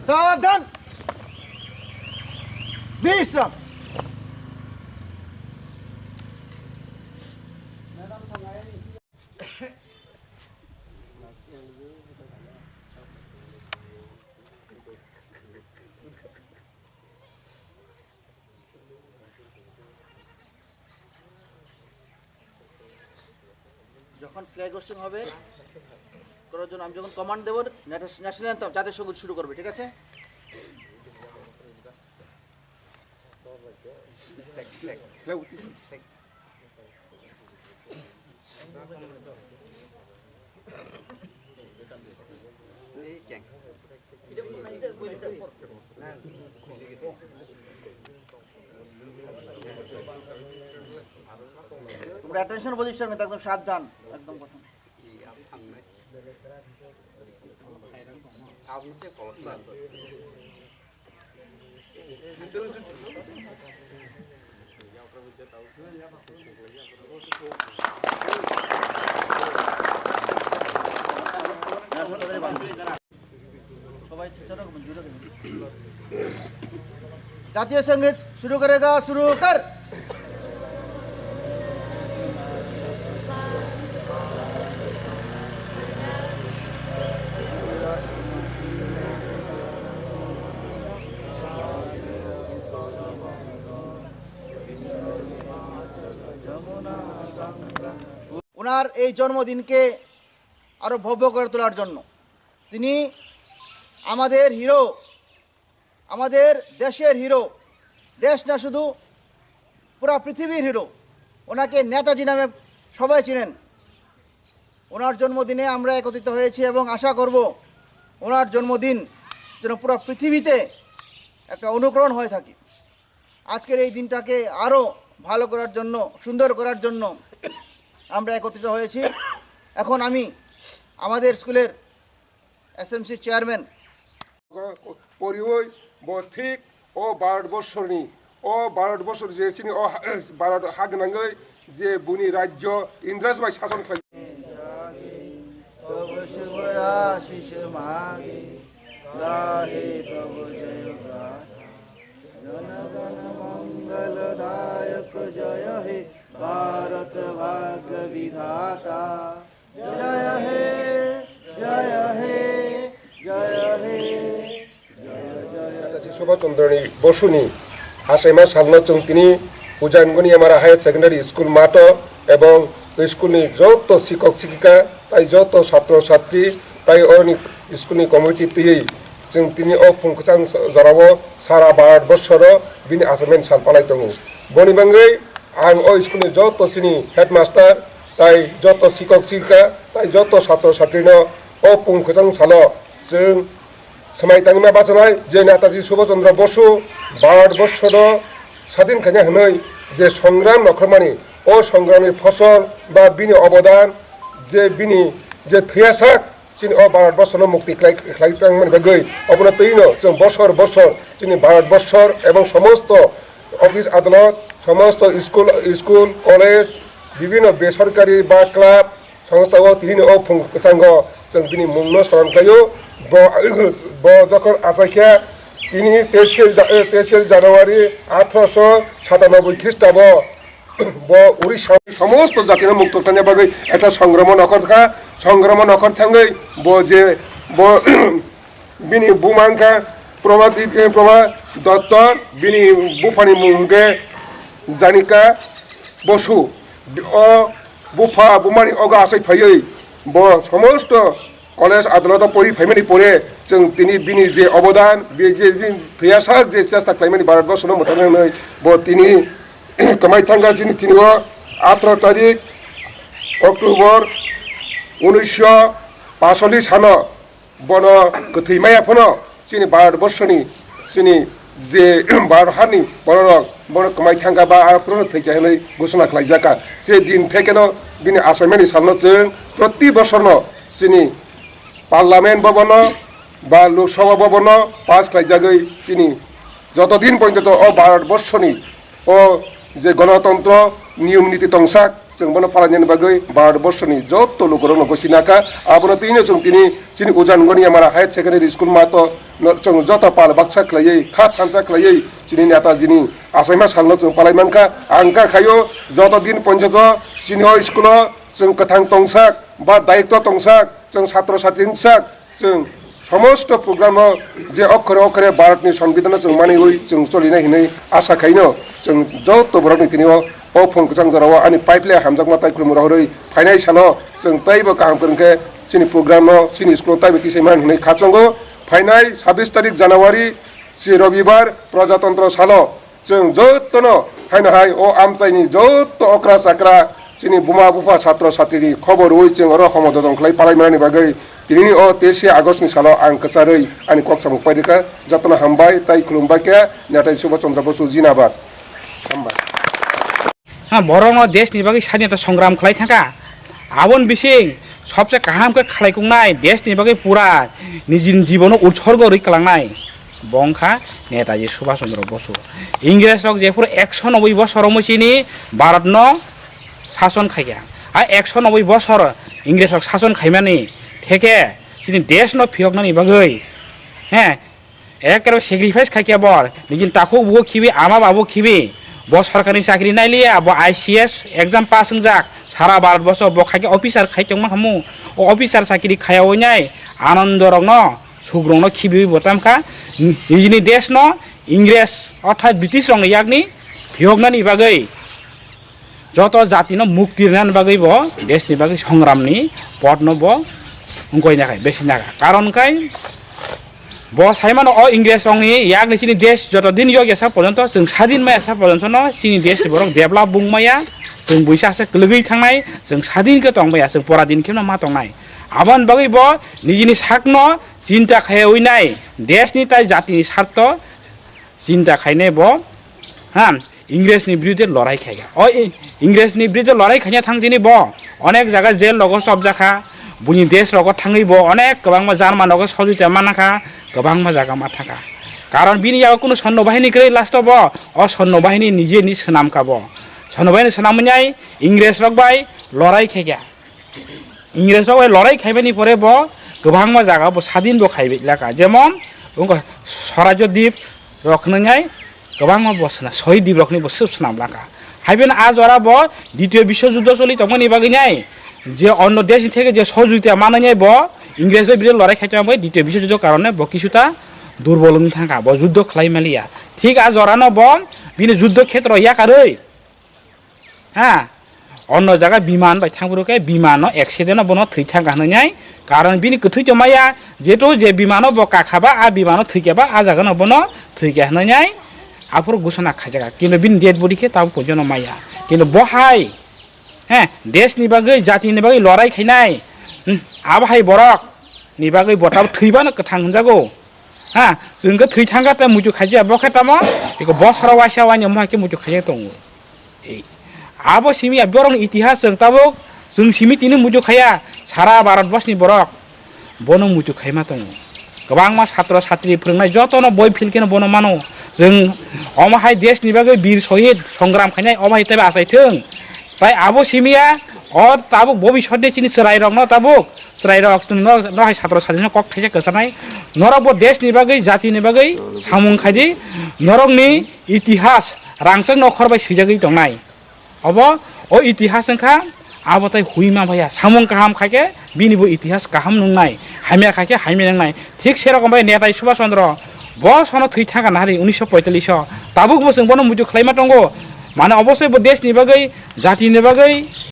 सावधान विश्राम যখন ফ্ল্যাগ হোস্টিং হবে করার জন্য আমি যখন কমান্ড দেবো ন্যাশনাল অ্যানথেম জাতীয় সঙ্গীত শুরু করবে, ঠিক আছে? তোমরা অ্যাটেনশন পজিশন একদম সাবধান, একদম প্রথম সবাই জাতীয় সঙ্গীত শুরু করেগা, শুরু কর। ওনার এই জন্মদিনকে আরো ভব্য করে তোলার জন্য তিনি আমাদের হিরো, আমাদের দেশের হিরো, দেশ না শুধু পুরা পৃথিবীর হিরো। ওনাকে নেতাজি নামে সবাই চিনেন। ওনার জন্মদিনে আমরা একত্রিত হয়েছি এবং আশা করব ওনার জন্মদিন যেন পুরা পৃথিবীতে একটা অনুকরণ হয়ে থাকে। আজকের এই দিনটাকে আরও ভালো করার জন্য, সুন্দর করার জন্য আমরা একত্রিত হয়েছি। এখন আমি আমাদের স্কুলের এসএমসি চেয়ারম্যান পরিবই ঠিক ও ভারতবর্ষনি ও ভারতবর্ষর যে চিনি ও ভারত হাগ নাঙ্গই যে বুনি রাজ্য ইন্দ্রাজ বাই শাসন খাই मंगलदायक जय हे भारत भाग्य विधाता, जय हे जय हे जय हे নেতাজি সুভাষচন্দ্রনী বসুনি আসাইমা সালনচং তিনি উজানগনি আমার হায়ার সেকেন্ডারি স্কুল মাঠ এবং স্কুলনি যত শিক্ষক শিক্ষিকা তাই যত ছাত্র ছাত্রী তাই অনেক স্কুলনি কমিটি তুই जों তিনি ও ফুংকচাং জরাবো সারা ভারতবর্ষর বিনি আসামেন সালপালাই দङ বনি বাঙ্গै आं ও স্কুলनि যত সিনি হেডমাস্টার তাই যত শিক্ষক শিক্ষিকা তাই যত ছাত্র ছাত্রীনো ও ফুংকচাং সালো जों समायतांगमा बाचनाय जे नेताजी सुभाषचंद्र बसु भारतबर्षर स्वाधीन खायना हनै जे संग्राम नखरमानि ओ संग्रामनि फसल बा बिनि अबदान जे बिनि जे थैयासाक जोंनि अ भारतबर्षनो मुक्ति खालायतांमोन बागै अबनो तैनो जों बसर बसर जोंनि भारतबर्षर एवं समस्त अफिस आदालत समस्त स्कुल कलेज विभिन्न बेसरकारि बा क्लाब संस्थाओ तिनि अ फुंकचांग जों बिनि मुंनो स्मरण खालायो যখন আসাইখা তিনি 23 জানুয়ারি 1897 খ্রিস্টাব্দ উড়িষ্যা সমস্ত জাতির মুক্ত থানে বাগৈ একটা সংগ্রাম নকর থাঙ্গৈ যে বিনি বুমাংখা প্রভা দত্ত বিনি বুফানি মুঙ্গে জানিকা বসু অ বুফা বুমানি অগা আসাই ফাইयै সমস্ত কলেজ আদালত পড়ি ফাইমানি পড়ে जों তিনি বিনি যে অবদান যে থৈয়াসাক যে চেষ্টা খাইমানি ভারতবর্ষনো মোটামুটি তিনি कमाई थांगासिनो तिनिबो 18 तारिख अक्टोबर 1945 सानो बनो गथैमायाफोनो जोंनि भारतबर्षनि जोंनि जे भारत हारिनि बर'रक बनो कमाई थांगा बा आफोरनो थैखायनै घोषणा खालायजाका जे दिन थेकेनो बिनि आसामनि सामनो जों प्रति बोसोरनो जोंनि पार्लामेन्ट भवन बा लोकसभा भवन पास खालायजागै तिनि যতদিন পর্যন্ত ও ভারতবর্ষनि ও যে গণতন্ত্র নিয়ম নীতি তংসাক जों बनो पालायनायनि बागै भारतबर्षनि जत लोगोरनो गसिनाका आबनो तिनो जों तिनि चिनि उजानगनि हमारा हायर सेकेंडरी स्कूल मातो जों जत पाल बाक्सा खलायै खा थानसा खलायै चिनि नेताजिनि आसाइमा सालनो जों पालायमानका आंका खायो जत दिन पन्जत चिनि स्कुल जों कथां तंसाक बा दायित्व तंसाक जों छात्र छात्रीनि साक जों समस्त प्रग्राम जे अक्षरे अक्षरे भारतनि संविधान जों मानियै जों चलिनाय हिनै आसा खायनो जों जत बरनि तिनि ओ फन कचां जराव आनि पाइपले हामजाक माताय खुलुमरहरै फाइनाय सानो जों तैबो काम करनके चिनि प्रोग्राम चिनि स्कुल ताइबो तिसैमान हिनै खाचंगो फाइनाय 26 तारिख जानुवारि सि रविवार प्रजातन्त्र सानो जों जतनो फाइनो हाय ओ आमचाइनि जत अक्रा चाक्रा चिनि बुमा बुफा छात्र छात्रीनि खबर होय जों र हमद दंख्लाय पालायमानि बागै दिनै ओ 23 आगस्टनि सानाव आं कचारै आनि कक्सामुख पाइरिका जतनो हामबाय ताइ खुलुमबाय के नाथाय सुभाष चन्द्र बसु जिनाबाद हामबाय हाँ बरं देश निबागै स्वाधीनता संग्राम खालाय थाका आबन बिसिं सबसे काहाम के खालायकुंनाय देश निबागै पुरा निजिन जीवन उत्सर्ग रै खालांनाय बंखा नेताजी सुभाष चन्द्र बसु इंग्रेज रक जेफोर 190 बছर मसिनि भारत न शासन खाया आ 190 बছर इंग्रेज रक शासन खायमानि थेके जिनि देश न फियकनानि बागै हैं एकेबारे सेक्रिफाइस खायके बर निजिन ताखौ बुगो खिबि आमा बाबु खिबि ब सरकारनि चाकरि नायलिया ब ICS एग्जाम पास जाक सारा भारतबर्ष ब खायके अफिसार खायतों मा हमु ओ अफिसार चाकरि खायावनाय आनंद रंग न सुग्रंग न खिबि बतामखा निजिनि देश न इंग्रेज अर्थात ब्रिटिश रंग यागनि भियगनानि बागै जत जाति न मुक्तिरनानि बागै ब देशनि बागै संग्रामनि पद न ब उंगयनाखाय बेसिनाखा कारणखाय ब साइमान अ इंग्रेज रंगनि यागनि चिनि देश जत दिन योग एसा पर्यन्त जों स्वाधीन मा एसा पर्यन्त न चिनि देश बरं डेभलप बुंमाया जों बैसासे लगै थांनाय जों स्वाधीन के तंबाया जों पराधीन के मा तंनाय आबान बागै ब निजिनि साकन चिन्ता खायवैनाय देशनि ताय जातिनि स्वार्थ चिन्ता खायनाय ब हां इंग्रेजनि बिरुद्धे लड़ाई खायगा अ इंग्रेजनि बिरुद्धे लड़ाई खायना थांदिनि ब अनेक जागा जेल लगो सब जाखा बुनि देश लगो थाङै ब अनेक गोबां जार्मान लगो सजिता मानाखा गोबां मा जागा मा थाका कारण बिनि याव कुनु सैन्य बाहिनी कै लास्ट ब अ सैन्य बाहिनी निजेनि सनाम का ब सैन्य बाहिनी सनामनाय इंग्रेज रक बाय लड़ाई खायगा इंग्रेज रक लड़ाई खायबानि परे ब गोबां मा जागा ब स्वाधीन ब खायबे लाका जेमन उंगा स्वराज्य द्वीप रखनाय गोबां मा बसना शहीद द्वीप रखनि ब सब सनाम लाका हाइबेन आ जरा ब द्वितीय विश्व युद्ध चलि तमनि बागैनाय जे अन्य देश থেকে যে সহযোগিতা মানায় ব ইংরেজের বিরুদ্ধে লড়াই খাইতে হবে দ্বিতীয় বিশ্বযুদ্ধের কারণে ব কিছুটা দুর্বল থাকা ব যুদ্ধ খালাই মালিয়া ঠিক আ জরানো ব বিনি যুদ্ধ ক্ষেত্র ইয়াকারই হ্যাঁ অন্য জায়গা বিমান বাই থাংবুরকে বিমান অ্যাক্সিডেন্ট বন থৈ থাকা হনাই কারণ বিনি কথৈ জমায়া যেটো যে বিমান ব কাখাবা আ বিমান থৈকেবা আ জায়গা বন থৈকে হনাই আফর ঘোষণা খাজাগা কিন্তু বিন ডেড বডি কে তাও পর্যন্ত মায়া কিন্তু বহাই হ্যাঁ দেশ নিবাগৈ জাতি নিবাগৈ লড়াই খাইনাই আবহাই বরক নিবাগৈ বটাव थैबानो गोथां होनजागौ हा जोंखौ थैथांगाते मुजु खायजा बखेताम इको बसरावासा वानि माके मुजु खायजा दङ ए आबो सिमिया बरं इतिहास जों ताबो जों सिमि तिनि मुजु खाया सारा भारतबर्षनि बरक बनो मुजु खायमा दङ गोबां मा छात्र छात्री फोरोंनाय जतनो बय फिलकेनो बनो मानो जों अमाहाय देश निबागै वीर शहीद संग्राम खायनाय अमाहाय ताबे आसायथों ताई आबो सिमिया और ताबुक भविष्यनि चिनि सराय रंग न ताबुक सराय रंग न हाय छात्र छात्री कक थाइसे गोसानाय नरब देश निबागै जाति निबागै सामुं खायदि नरंनि इतिहास रांसं नखर बाय सिजागै दंनाय अब ओ इतिहास संखा आबोताय हुइमा भया सामुं काहाम खायके बिनिबो इतिहास काहाम नंनाय हामिया खायके हाइमे नंनाय ठीक सेरकम बाय नेताय सुभाष चन्द्र बसनो थै थागा नारि 1945 ताबुक बसं बनो मुजु खलायमा दंगो माने अवश्य देश निबागै जाति निबागै